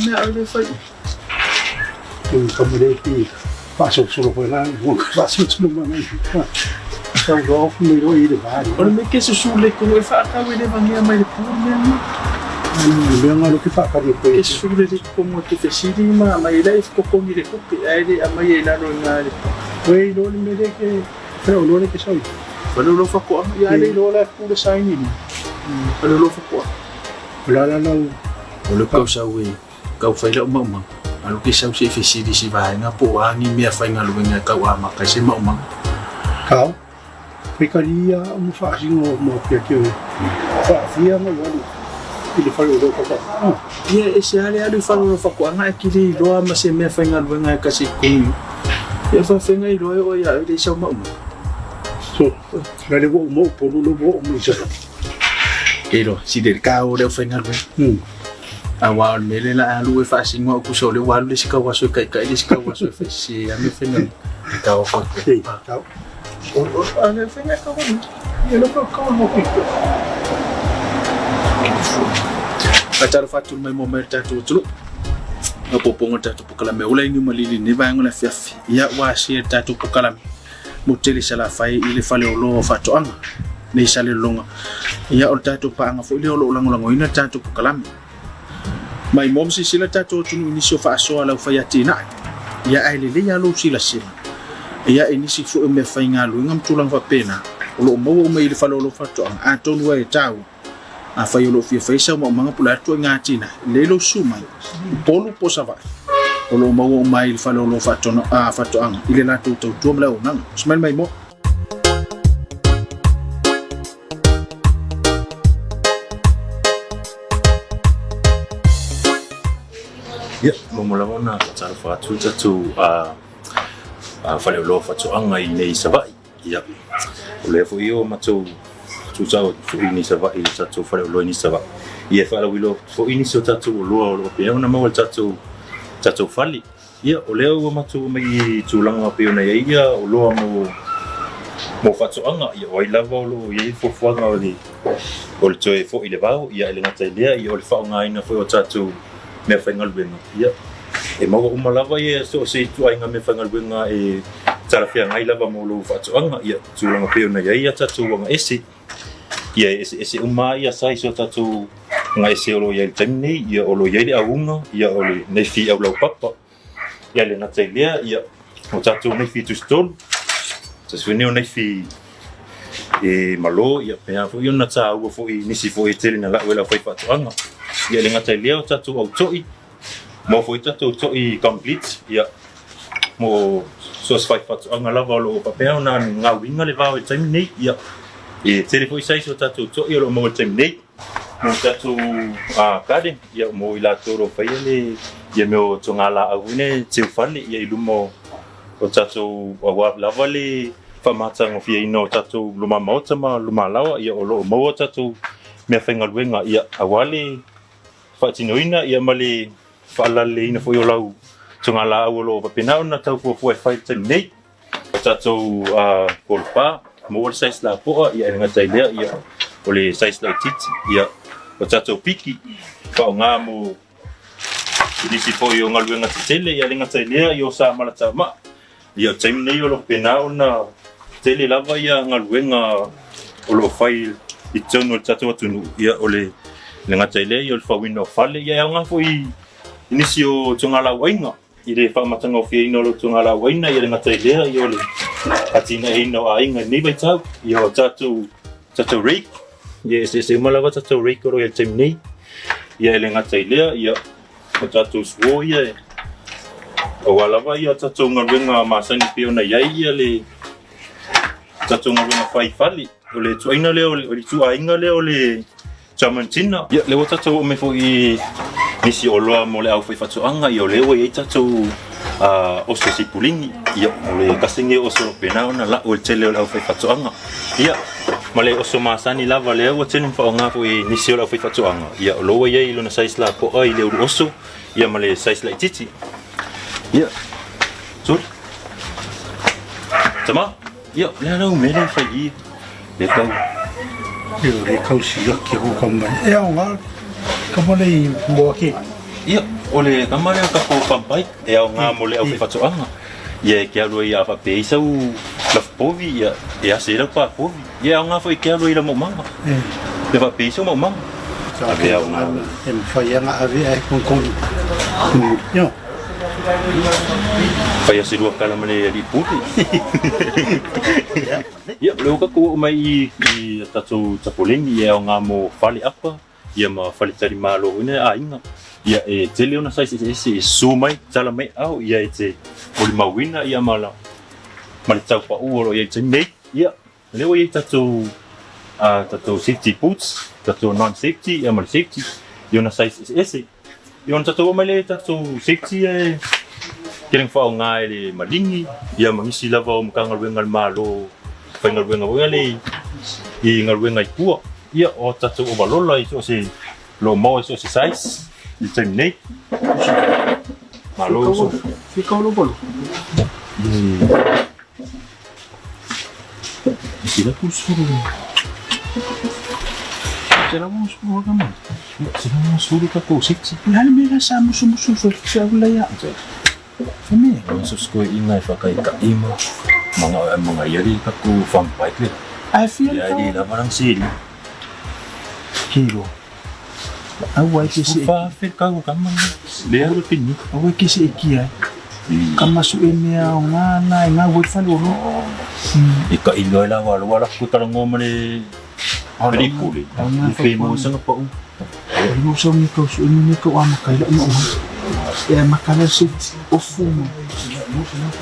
me ale fai. Komiti Faamisionare Faamisionare Sau đó không mấy đôi đi được ba. Còn mấy cái số lịch của người Pháp ta về đây bằng nghe mày cũng nên. Bây giờ lúc cái Pháp cái cái số lịch của một cái gì mà mày đây có công việc của cái ai đấy mà vậy là rồi ngay. Vậy đó là mấy cái phải nói cái sao? Phải nói pháp quả, ai đấy đó là cũng được sai nhỉ? Phải nói pháp quả. Là lúc câu sau về câu phải đỡ mộng mà. Lúc cái sau sẽ phải xí đi xí vài ngã bộ anh đi mẹ phải ngã lúc nghe câu mà cái sẽ mộng mà. Cáo. Vì cái gì ông phải xin một cái kiểu phải phía mà nó đi phải rồi các bạn. Yeah, Israel đi phải rồi pháp quả ngay kia đi lo mà sẽ mẹ phải ngã lúc nghe cái gì cũng. Ya phải ngay rồi ôi ya đi sau mộng. So, cái đấy bộ mộng bộ mình sợ. Cái rồi, chỉ để cao đeo phải ngã lúc. Awal mele la alu fa singo ku so le walu si ka waso kai kai si ka waso fa si ame fe no ka wa ko Thì cáo. ame fe na ka wa ni lo ka wa mo ki atar fa tu mai mo merta tu tu no popongo ta tu kala me ulai ni malili ni ba ngona fiafi ya wa si ta tu kala mo tele sala fa ile fa le lo fa to anga ni sale longa ya o ta tu pa anga fo le lo lango ina ta tu kala mai mom si sila tato tunu ini so fa so ala fa yatina ya ai le ya lo sila sila ya ini si fu me fa nga lu ngam tulang fa pena lo mo me le fa lo fa to a ton wa tau a fa yo lo fi fa sa mo manga pula to nga tina le lo su mai polu po sa va lo mo mai le fa lo fa to a fa to ang ile la to to mla o nang smel mai mo ya momolawa na tsara fa tu fa le lo fa tu anga I nei sabai ya le fo io ma tu tsao fu ini sabai tu fa le lo ini sabai ia fa le lo fo ini so tu lo pe ona ma tu fali ya o le o ma tu mai tu langa pe ona ia o lo mo fa tu anga ia o ila lo ia fo fo nga o le toe fo ile ba ia le ngata ia o le fa nga ina fo tu me fangal benga ya e mo umalava ye so si tu ainga me fangal benga e tarafia ngai lava mo lo fa anga ya tu langa pe na ya tatu nga esi ya esi ya sai so tatu ngai se lo ya temni ya o lo ya le aunga ya o le nei fi au lo papa ya le na tselia ya o tatu nei fi tu stol se suene o nei fi e malo ya pe fo yo na tsa u fo I nisi fo tele na la wela fa anga ya le ngata leo tatu au toi mo foi tatu toi complete ya mo so sfai fatu anga lava lo papel na nga winga le va o time nei ya e tele foi sai so tatu toi lo mo time nei mo tatu kade ya mo ila toro fa le ya mo tonga la avune te fali ya ilumo o tatu wa lava le fa mata ngo fia ino tatu luma mauta ma luma lawa ya o lo mo tatu me fenga wenga ya awali Fatinoina ia mali falale ina fo yo lau tunga la lo papina na tau po fo fight nei tato kolpa mo size la po ia nga tailea ia ole size la tit ia tato piki fa nga mo ini si fo yo ngalu nga tele ia nga tailea yo sa mala tama ia time nei lo pena na tele lava ia ngalu nga lo file itono tato tunu ia ole le ngata ile yo fa wino fale ya nga foi inisio tunga la wainga ile fa matanga fi ino lo tunga la waina ya ngata ile yo le atina ino ainga ni bai tau yo tatu rik yes se malawa tatu rik ro ya temni ya le ngata ile ya tatu svo ya o wala va ya tatu ngawenga masani pio na ya le tatu ngawenga fai fali le tu aina le o tu ainga le o le Chamantina ya le wata to me fo I nisi o loa mo le au fai fatu anga I o le we tatu o se si pulingi ya le kasinge o so pena na la o tele o au fai fatu anga ya male o so masani lava le o tenu fa nga fo nisi o au fai fatu anga ya lo we I lo na size la po ai le o so ya male size la titi ya sul tama ya le na me le fai le tau Yo le kausi ya ki ho kamai. E o nga kamai mo ki. Ia, ole kamare ka ko pampai e au nga mole au fatoanga. Ia ke alo ia fa peisa u la povi ia se la pa povi. Ia nga foi ke alo ia mo manga. Le fa peisa mo manga. Ave au nga. Em foi nga ave ai con. Yo. Fai se dua kala mane di puti. Ia, le ka ko mai i tatu tapolengi ia nga mo fali apa. Ia ma fali tari malo ina a inga. Ia e tele ona sai se sumai tala mai au ia te oli mawina ia mala mali tau pa uolo ia te nei ia leo ia tatu safety boots tatu non safety ia mali safety ia ona sai se ia ona tatu mai tatu safety e kering fa nga le malingi ia mangisi lava o mkanga wenga malo wenga wenga le i ngalwenga ikua ia o tatu o balola iso se lo mo iso se size il terminate malo so Fica no bolo. Sila po suru. Sila mo suru ka man. Sila mo suru ka po siksi. Lalo may nasa mo sumusunod sa ulaya. Kami, masus ko ingay pa kay kaima. Mga yari ka ko from bike. I feel Yari naman ang sili. Hero. Awai kisi Fa fit ka ko kaman. Leya ko pini. awai kisi ikia. Kamasuin niya nga wait fa lolo. Ika iloy la wala ko tarang mo man Pwede puli. Famous nga pa. Ilusong ni ko suin ni ko makay mo. Ya makala si ofumo.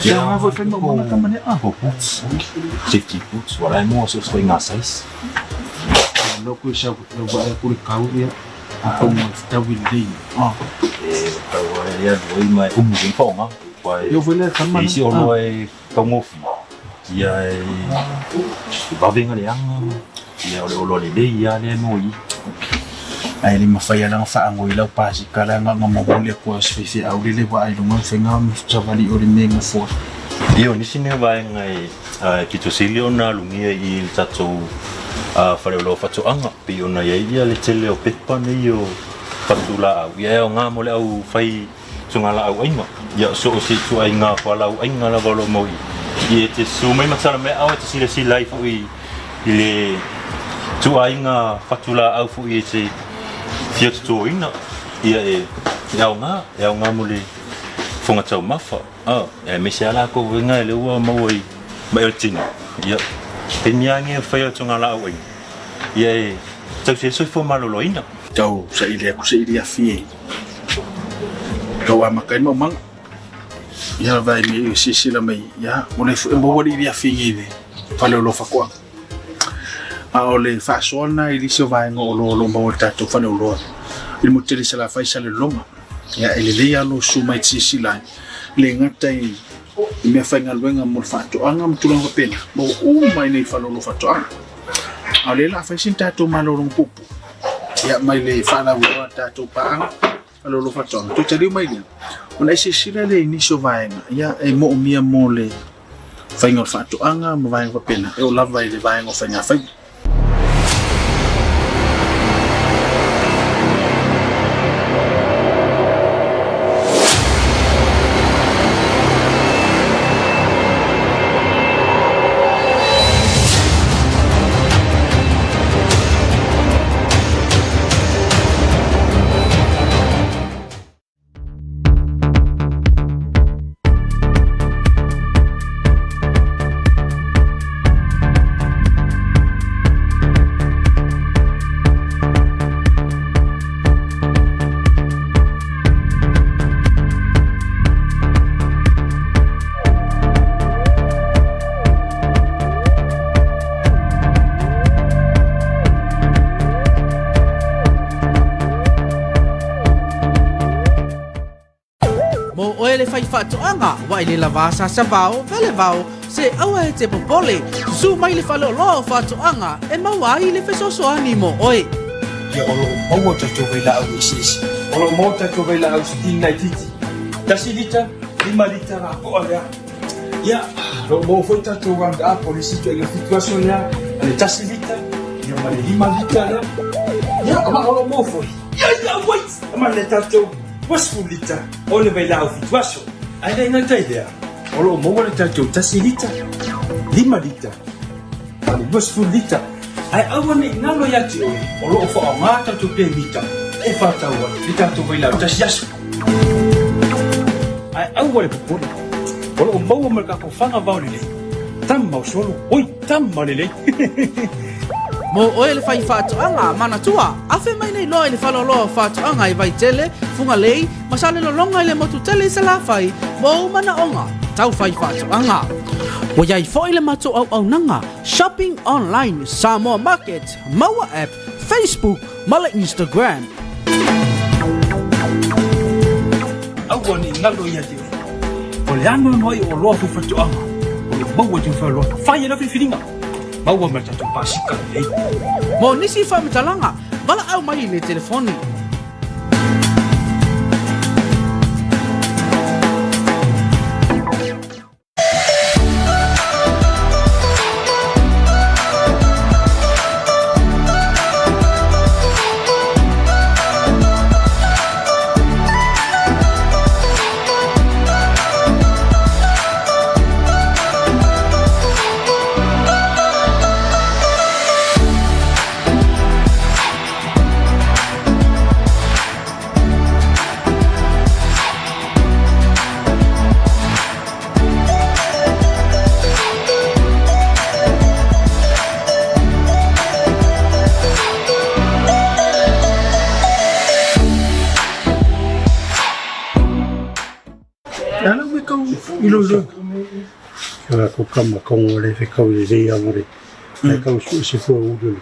Ya nga wait fa mo mga kamane boots. Safety boots. Wala mo sa nga size. Ano ko siya ba ko ya. Ako magtawid din. Tawala yan. Uy, may umugin pa nga. Yo wala kaman. Isi olo ay kamofi. Iya ay babing nga liyang. Iya olo li day. Iya li ano yi. Ay ni mafaya lang fa ang ilaw pa si kala nga mabuli ko sa fifi awli ba ay lumang fengam sa bali ori mengo fo. Iyo ni sine ba ngay kitusilio na lungia il tato fare lo faccio anga pio na ia le tele o pepa ne yo fatula au ia nga mole au fai sungala au ainga ya so si tu ainga fala au ainga la valo moi ia te su mai matsara me au te sile si life ui ile tu ainga fatula au fu ia te fiat tu ina ia ya nga mole fonga tau mafa me sala ko nga le wa moi mai tin ia Penyanyi faya tungala awing. Ye, tau se soi fo malolo ina. Tau sa ile aku sa ile afie. Kau amakai mo mang. Ya vai me sisila mai ya, mole fu mo wali ile afie ile. Fale lo fa kwa. Ole fa sona ile se vai ngolo lo mo tatu fale lo. Il mo tele sala fa sala longa. Ya ile le ya lo suma sisila. Le ngatai me fainga luenga mo fatu anga mtulang ko pena mo mai nei fa lo fatu anga ale la fa sinta to malorong pupu ya mai le fa la wo ta to pa anga lo fatu anga to tali mai ni ona isi sira le ni so vaenga ya e mo mia mole fainga fatu anga mo vaenga ko pena e o la vai le vaenga fainga fa Fatoanga wa ile lavasa sabao vele vao se awa te popole su mai le falo lo fatoanga e mawa ile fesoso animo oi ya olo owo to vela au sis olo mota to vela au stina titi tasilita limalita ra ko ala ya lo mo fota to wanga polisi to ile situation ya ale tasilita ya mali limalita ya ama olo mo fo ya wait ama le tato was fulita o le vai lau fituaso ai le nga taidea o lo mo le tatou tasi lita 5 lita ale was fulita ai awane ngalo yati o lo fo ngata tu pe lita e fata wa lita tu vai lau tasi yaso ai awale po o lo mo mo ka ko fanga va le tam mau solo oi tam malili Mo oe le fai whātuanga mana tua, awhi mai nei loe le whaloloa whātuanga I vai tele, funga lei, masale lo longa I le motu tele sa la whai, mo mana onga, tau fai whātuanga. O iai fo le matu au nanga, shopping online, Samoa Market, Maua app, Facebook, mala Instagram. Awani ngalo ia te o le anu noi o loa fu whātuanga, o le maua te whaloa, whai na whiwhiringa. Maua mata tu pasika lei. Mo nisi whamitalanga, wala au mai le telefoni. Kaya ko kama kong wale fe kau le rei amore. Kaya kau se fua uduli.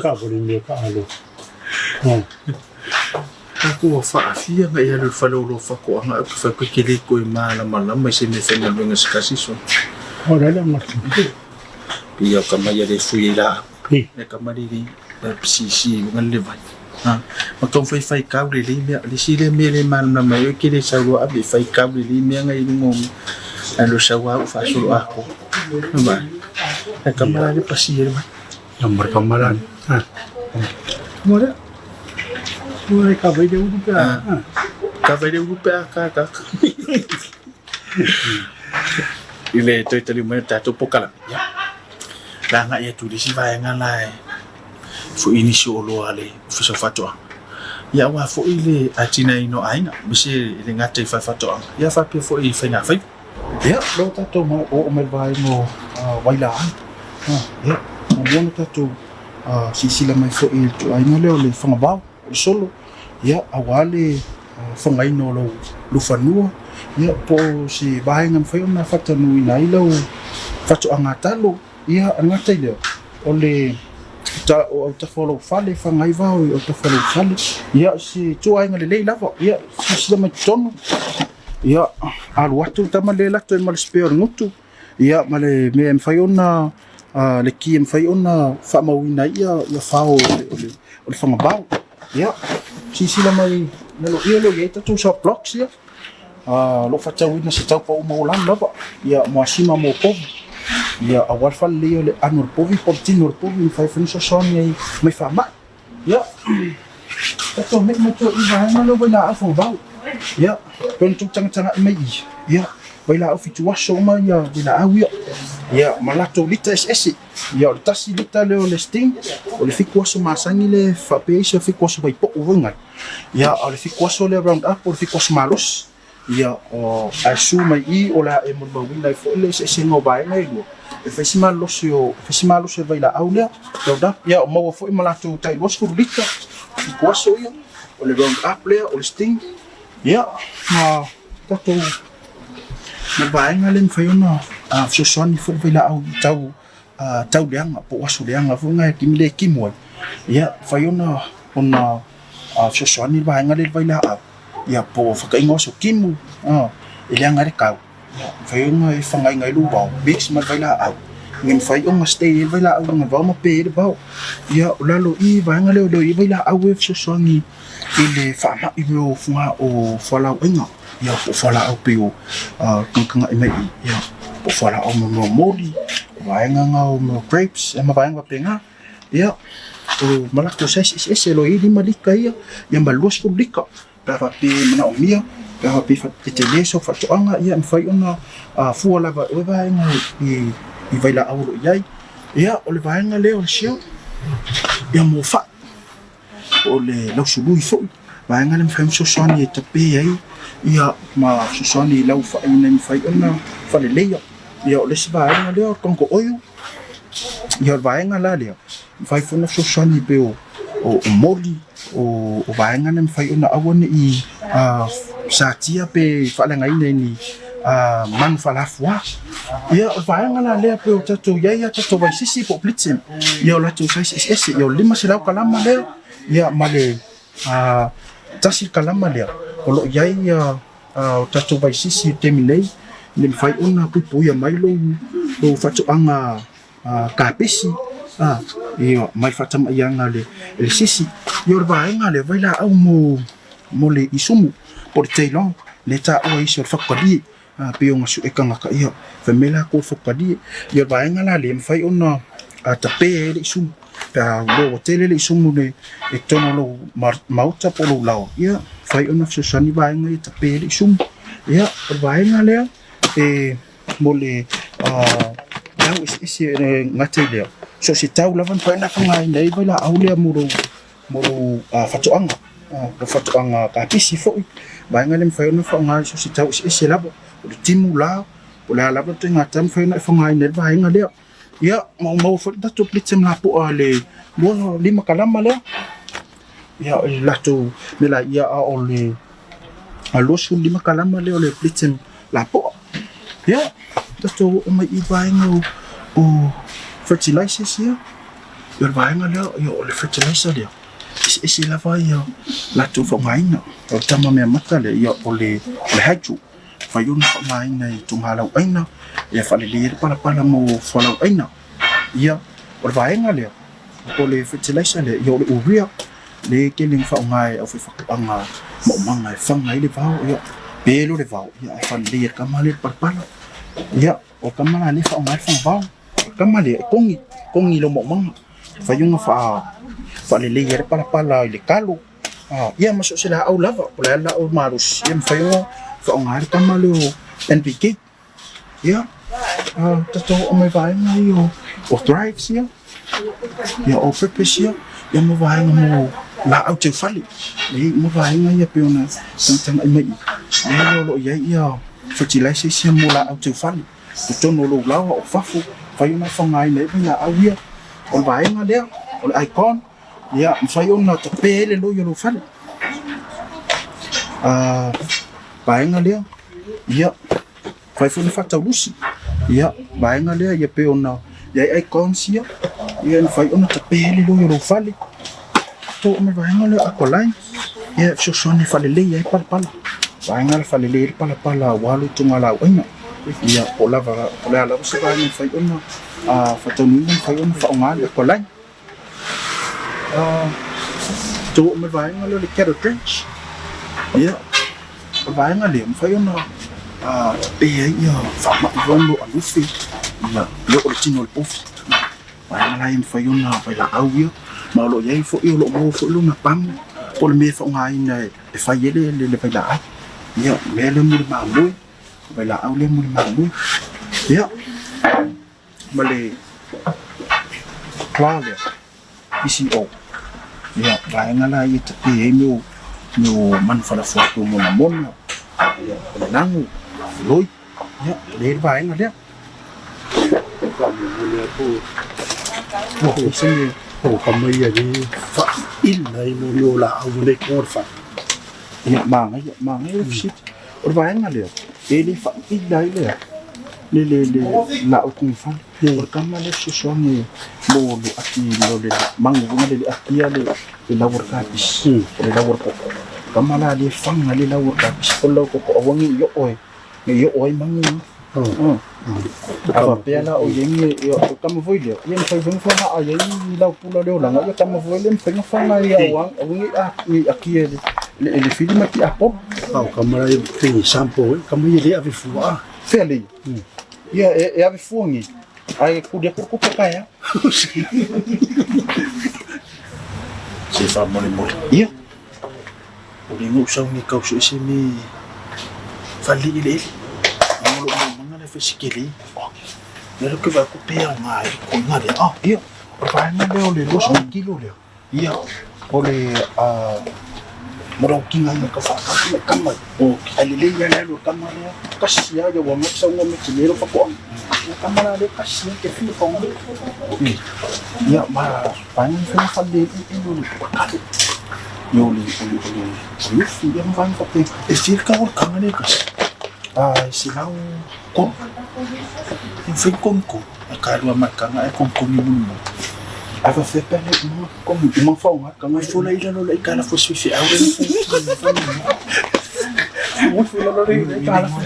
Ka bori mea ka alo. Ako whaafia nga ia le whalolo whakoanga aku whakakele koe maala malama se me whenga luenga skasiso. Ora le matu. Pia o kamaya le fui la. Pi. Le kamariri psisi ngan le vai. Ma tong fai kau le mea le si le mea le malama yo ke le sauro abe fai kau le mea ngai ngom. Alo sawa u fasulu ako. Ba. Le kamara le pasi le vai. Nomor kamaran. Mora. Mora ka vai de udu pa. Ka vai de udu pa ka. Ile toi tali mo tato pokala. Ya. La nga ia tu disi vai nga lai. Fu inisio lo ale fu so fatwa. Ya wa fu ile atina ino aina. Bise ile ngata fa fatwa. Ya fa pe fu I fa nga fa. Ya lo tato mo o me vai no wailaan. Ya. Mo tato sisila mai fu il tu aina le ole fa ngabao. Solo ya awale fangai no lo fanua ya po si bahengan fayo na fatanu inailo fatu angatalo ya angatile ole ta follow fale fangai vao o ta follow fale ya si tua ngale le lava ya si ma tono ya alwatu tamale la to mal spear ngutu ya male me fayo na le ki fayo na fa mawina ya fao ole fangabao ya sila mai nalo ielo ye tatu sa blocks ya lo fatau ina se tau pa uma ulan lava ya moasima mo pov ya awal fal leo le anor povi poptinor povi fai finiso son ye mai fama ya tatu me to iba nalo bana afo bau ya pentu tanga mai ya baila ofitu waso ma ya bila awia ya malato lita ss ya tasi lita le o le sting o le fiku waso masangi le fape se fiku waso bai po uvenga ya o le fiku waso le round up o le fiku waso malos ya o asu mai I o la e mo bawina fo le ss no bai ngai lo e festival lo se baila aulia round up ya o mo fo malato tai waso lita fiku waso ya o le round up le o le sting ya tato na baenga len fayona so soni fo vela au tau leanga po waso leanga fo ngai kimle kimoi ya fayona ona so soni baenga len vela ya po fa ingo so kimu leanga re kau fayona e fangai ngai lu ba bix ma vela au ngin fayona stay vela au nga ba ma pe ba ya lalo I baenga le do I vela au so soni ile fama ibro funga o fala enga ya po fala au pio kanga mai ya po fala au mo moli vaenga ngau mo grapes e ma vaenga penga ya o malakto ses lo I di malika ya maluas ko lika pa pe mana o mia pa pe fa te leso fa to anga ia mfai ona fu lava o vai nga I vai la au iai ia o le vai nga le o sio ia mo fa o le lo sulu fo vai nga le mfai so soni e tape ai ia ma so soni lau fa ina mfai ona fa le leio ia o le vai nga le o kongo oio ia vai nga la le vai fo no so soni pe o moli o vai nga le mfai ona awone I sa tia pe fa la ngai ni man falafua ia o vai nga la le pe o tato ia tato vai sisi po plitzen ia o la tu sai ese ia o lima sila kalama le ia male tasi kalama le o lo ia o tato vai sisi teminei ni fai una pupu ia mai lo fatu anga kapisi ia mai fatama ia nga le sisi ia o vai nga le vai la au mo le isumu por tailong le ta o iso fakali pe o ngasu ekanga ka ia famela ko fakali ia vai nga la le fai ona tape le isumu ta lo tele le isumu le e tono lo mauta polo lao ia fai ona susani vai nga tape le isumu ia vai nga le e mo le tau isi ngate le so si tau lavan fa na ngai nei vai la au le mo fatoanga fatoanga ka pisi fo vai nga le fai ona fa ngai so si tau isi la o timu la o la to ngata fa na fa ngai nei vai nga le ia mo fo da to plitem la po ale mo lima kalama le ia la to me la ia o le alo su lima kalama le o le plitem la po ia da to o mai vai nga o fertilizers ia ia vai nga le o le fertilizer le isi la vai ia la to fa ngai na o tama me mata le ia o le hydro fa yun fa ngai na tu halau aina ia fa le pala mo fa lau aina ia o vai nga le o le fertilizer le ia o le urea le keling fa ngai o fa anga mo manga fa ngai le vao ia pelo le vao ia fa le kamale pala ia o kamala le fa ngai fa vao kamale kongi lo mo manga fa yun fa le pala le kalo ia masuk sila au lava pula la o marus ia fa yun fa ngai kamale o NPK ia tato o mai vai ngai o thrives ia o purpose ia mo vai mo la au te fali mo vai ngai ia peona tang ai mai ia lo ia fertilizer ia mo la au te fali to no lo la o fafu fa yun fa ngai nei vai la au ia o vai ngai le o icon ia fa yun na to pele lo yo lo fali vai ngai le ia fai fu fa ta lusi ia vai nga le ia pe ona ia icon sia ia fai ona ta pele lo yo fali to me vai nga le akolai ia so soni fale le ia pala vai nga le fale le pala walu tunga la oina ia ola se vai nga fai ona fa to ni fai ona fa nga le akolai to me vai nga le carrot ranch ia vai nga le fai ona pe ia fa ma vondo alufi ia lo original puff vai nga lai fa yuna vai la au ia ma lo ia fo ia lo mo fo lo na pam pol me fa ngai na e fa yele le vai la ia me le mo ma mo vai la au le mo ma mo ia male clave PCO ia vai nga lai te pe no man fa la fo mo na mo ia nangu loi ya le vai nga le o se o kamai ya ni fa il nei no yo la au le korfa ya manga shit o vai nga le ele fa il dai le la o kun fa o kama le so ni mo le aki lo le mangu nga le aki le la worka bis le la worka kama la le fanga le la worka bis ko lo ko wangi yo yo oi mangi aba pela o yengi yo kama voile yen fa veng fa a ye la pula le la yo kama voile mpenga fa na ya wang wingi aki le filma ti apo kama la fini sampo kama ye le ave fua feli ya ave fuangi ai kudia ko kaya se fa moni mo ia Ulingo usau ni kau su isimi fali ile ngolo mangala fisikili lelo ke va couper ngai ko ngale iyo pa na le ole 2 kilo le iya ole moro kinga na ka fa kama ali le ya lo kama ya kasia ya wa mo sa ngome kinero pa ko kama le kasia ke fi ko iya ma pa ni fa fali ile Yoli, yang van tapi esir kau kangen ni kas. Silau kom, yang fin kom ko. Kalau amat kangen kom ni mun. Apa fepa ni kom fau mat kangen fula ila lo ikala fo swifi awre. Mo fula lo ikala fo.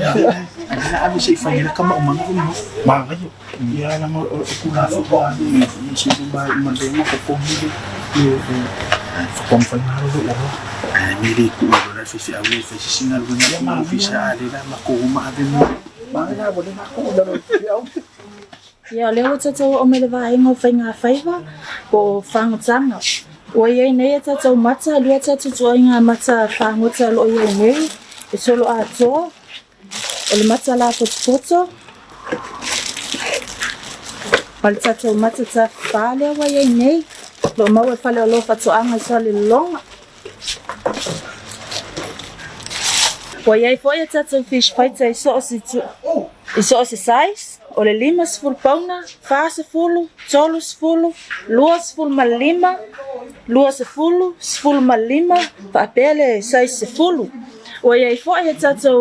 Ana abi sei fa ila kama umang ko mo. Manga yo. Ya na mo kula fo ba ni si ba mandema ko ni. Kung fanaro lo mili ko na fisi awli fisi sinal ko na ma fisi ali na makuma din mo mangala bo na ko na yo ya leo tata o me va ingo fainga faiva ko fangtsanga o ye ne tata mata lua tata to inga mata fangotsa lo ye ne e solo ato o le mata la foto pal tata mata ta fale wa ye ne lo mau fale lo fatso anga sale longa o ye foi tata fish fight so size o le 5 pauna, 4 3 2 malima, 2 malima, papele 6 o ye foi tata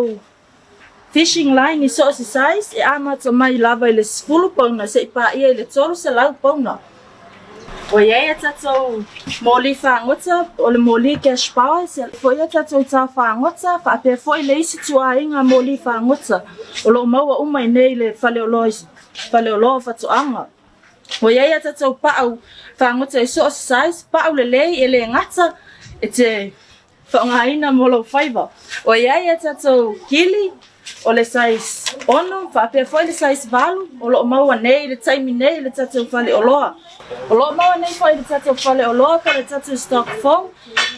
fishing line is so size e ama to mai lava le 10 pauna se pa ia le tolo se lau pauna o ye tata moli fangota o le moli cash power se foi tata ta fangota fa pe foi le situ ainga moli fangota o lo mau uma nei le fale o fa to anga o ye tata pa au fangota so size pa le le ngata ete fa ngaina molo fiber o ye tata kili o le size ono fa pe foi le size valu o lo mau nei le time nei le tata fale o lo mau nei foi le tata fale o lo pa le tata stock phone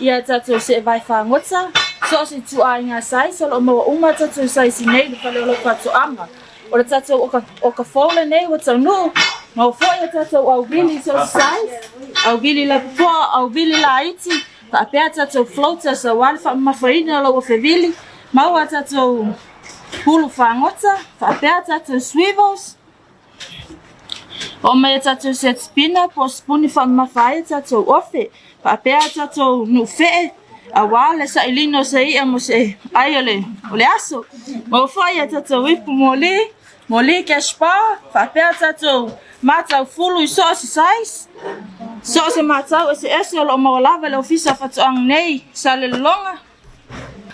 ia tata se vai fangota so se tu ainga size o lo mau uma tata size nei le fale o lo pa to anga o le tata o ka phone nei o tau no mau foi tata o vili so size au vili la po au vili la iti pa pe tata floater sa wal fa mafaina lo o fevili mau tata pulu fangota fa pe tata swivels o me tata set spinner po spuni fa mafai tata ofe pa pe tata no fe a wale sa ilino sei amo se aiole ole aso mo foi tata wip moli kespa fa pe tata mata fulu so size so se mata ese lo mo lava le ofisa fa ang nei sale longa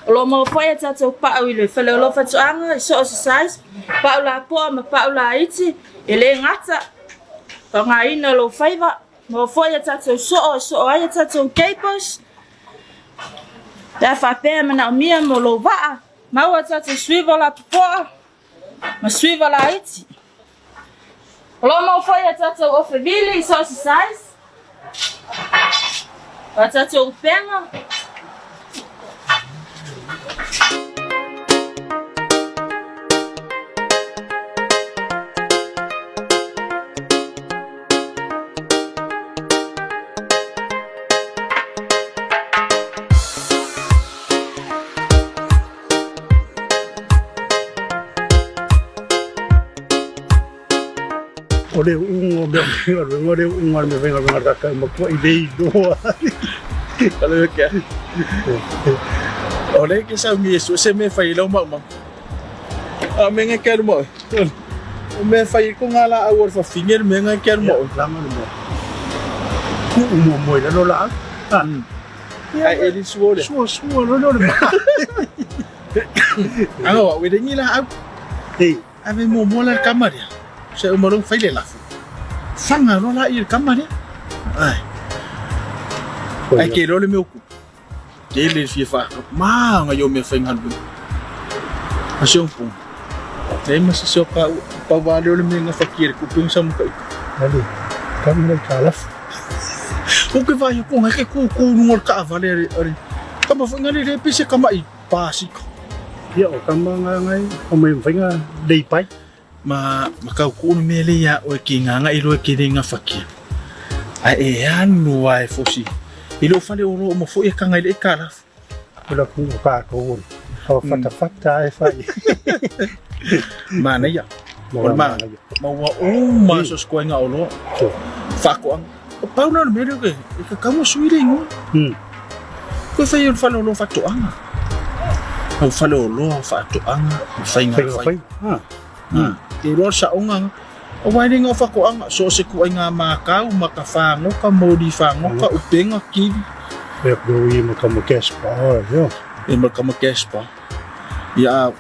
lo mo foi tata pa ile fele lo fa anga so size pa la po ma pa la iti ele ngata pa ngaina lo faiva mo foi tata so ai tata capers da fa pe na mia mo lo va ma wa tata swivel la po ma swivel la iti lo mo foi tata o fevili so size wa tata o penga Ore ungo me venga ka mo ko idei do. Kalau ke. Ore ke sa mi so se me fai lo ma. Me nga ke mo. Me fai ko ngala awor fa finger me nga ke mo. Lama mo. Ku mo la lo la. Ai ele suo le. Suo lo. Ano, we dengi la. Hey, ave mo la kamera. Se umorong faile la. Sanga lo la ir kamera. Ai ke lo le meu ku. Ele fifa. Ma nga yo me fengan bu. Asyong pun. Dai mas so pa vale le me nga fakir ku pung sam ka. ali. Kami nagkalas. O que vai com é que com no ka vale Kama fo ngali le pise kama I pasiko. Ia o kama ngai o me whainga dei pai. Ma kau kunu mele ya o ki nganga I loe ki ringa whakia. Ai e anu ai fosi. I lo whale oro o mo fo e kanga I le kara. Ula kunu ka ko. Hawa whata e whai. Mana ia. Ma wa o ma so skoinga o lo. Whako ang. O pauna na mele ke. I ka kama suire ingo. Koe whai o whale o lo whatoanga. Au whale o lo whatoanga. Whainga whai. Te roa sa onga. O wai nga whakoanga. So se kua ngā mākau, makawhango ka, mōri whango ka, upenga kiri. E kua makamakespa. E makamakespa. Ia,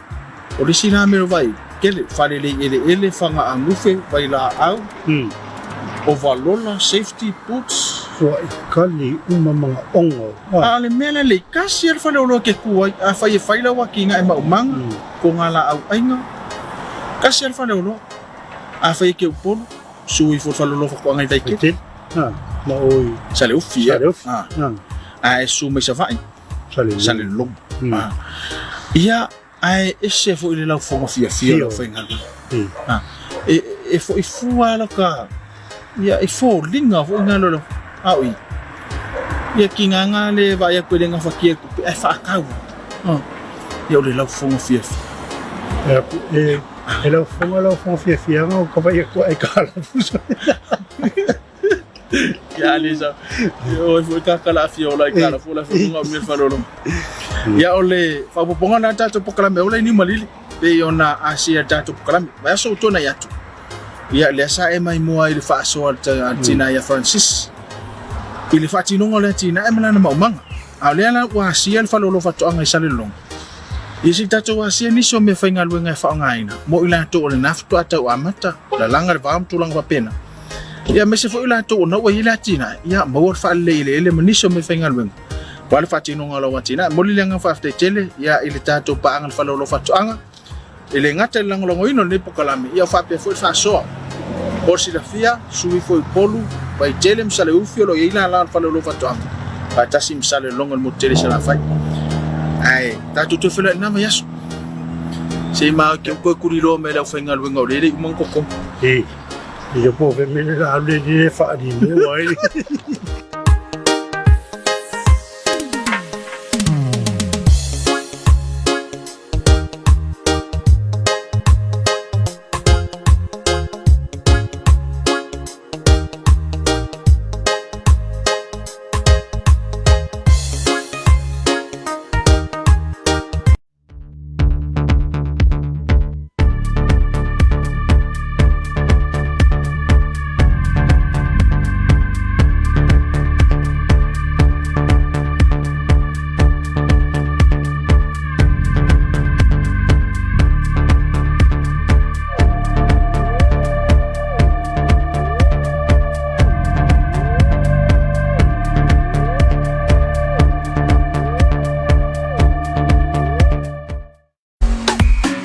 o resi nā mero vai, kele, wharele ele whanga anguwhe, vai la au. O walola, safety boots. Kua I kali uma mga ongo. Ale mele le, kasi ar whale olo ke kuai, a whai e whailawa ki ngā e maumanga, ko ngā la au ainga. Kasi ar whale olo, a whai ke upolo, sui fo whale olo whakoanga I taike. Ma oi. Sale ufi, Sale ufi. A e su mai sa vai. Sale long. Ia, a e se fo I le lau whonga fia lau whainga. E fo I fua la ka, ia e fo linga fo ngā lolo. Aui. Ia ki nganga le vai a koe renga whakia kupe, e whaakau. Ia o le lau whonga fia. E lau whonga fia ngā o ka vai a kua e kāla puso. Ia Lisa, o fo kakala fia o lai kala fo la whonga o mir whanoro. Ia o le whapoponga nā tātou pokalame o lai ni Malili. Pe o nā Asia tātou pokalame. Vai aso utona i atu. Ia le asa e mai mua I le whaasoa tina ia Francis. I le whaatinonga le tina e malana maumanga. A lea la ua Asia le whalolo whatoanga I sale long. I si tātou Asia niso me whainga luenga e whaongaina. Mo I la tō o le nafto atau amata. La langa le vaam tūlanga wapena. Ia me se fo I la tō o naua I la tina. Ia maua le whaale ele maniso me whainga luenga. Wa le whaatinonga la watina. Mo li leanga whaafte tele. Ia I le tātou paanga le whalolo whatoanga. I le ngata I langolongo ino le pokalame. Ia whaapea fo I whaasoa. O si la fia, sui fo I polu. Vai tele msale ufi o lo ila la whalolo whatoanga. Vai tasi msale longa mo tele sa la whai. Ai, tātou te whela nama yaso. Se maa ki koe kuriro me lau whainga luenga o lere I mongkoko. I ka po me la le ni e whaari me wai.